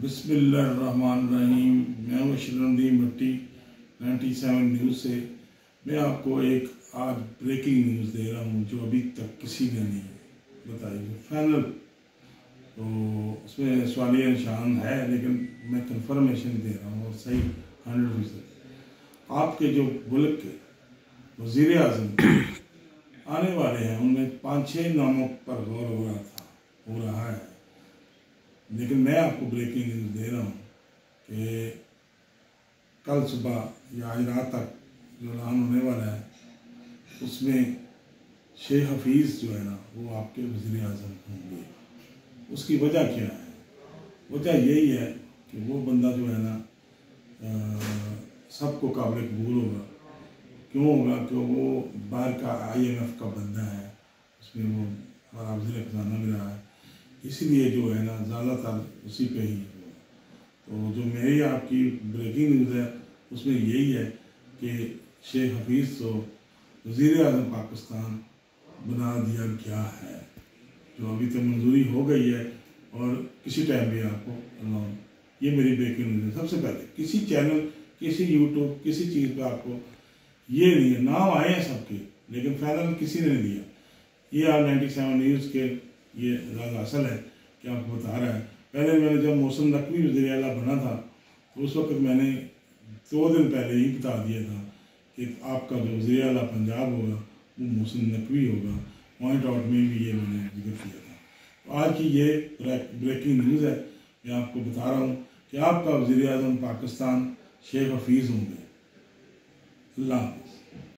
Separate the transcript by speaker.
Speaker 1: बिस्मिल्लाहिर्रहमानिर्रहीम। मैं वशीरुद्दीन भट्टी 97 न्यूज़ से मैं आपको एक आज ब्रेकिंग न्यूज़ दे रहा हूँ जो अभी तक किसी ने नहीं बताई। फाइनल तो उसमें सवालिया निशान है, लेकिन मैं कंफर्मेशन दे रहा हूँ और सही 100%। आपके जो मुल्क के वज़ीर आज़म आने वाले हैं उनमें 5-6 नामों पर गौर हो रहा है, लेकिन मैं आपको ब्रेकिंग न्यूज़ दे रहा हूँ कि कल सुबह या आज रात तक जो ऐलान होने वाला है उसमें शेख हफीज़ जो है ना वो आपके वज़ीर आज़म होंगे। उसकी वजह क्या है? वजह यही है कि वो बंदा जो है ना सबको काबिल कबूल होगा। क्यों होगा? कि वो बाहर का IMF का बंदा है, उसमें वो हमारा वज़ीर ख़ज़ाना भी रहा है, इसीलिए जो है ना ज़्यादातर उसी पे ही हुआ। तो जो मेरी आपकी ब्रेकिंग न्यूज़ है उसमें यही है कि शेख हफीज़ को वज़ीर आज़म पाकिस्तान बना दिया गया है, जो अभी तक मंजूरी हो गई है और किसी टाइम भी आपको अनाउंस। ये मेरी ब्रेकिंग न्यूज़ है। सबसे पहले किसी चैनल, किसी यूट्यूब, किसी चीज़ पे आपको ये नहीं है, नाम आए हैं सबके, लेकिन फाइनल किसी ने नहीं दिया। ये आप 97 न्यूज़ के ये ज़्यादा असल है कि आपको बता रहा है। पहले मैंने जब मोहसिन नकवी वज़ीर आला बना था तो उस वक्त मैंने 2 दिन पहले ही बता दिया था कि आपका जो वज़ीर आला पंजाब होगा वो मोहसिन नकवी होगा। पॉइंट आउट में भी ये मैंने जिक्र किया था। तो आज की ये ब्रेकिंग न्यूज़ है। मैं आपको बता रहा हूँ कि आपका वज़ीर आज़म पाकिस्तान शेख हफीज़ होंगे। अल्लाह।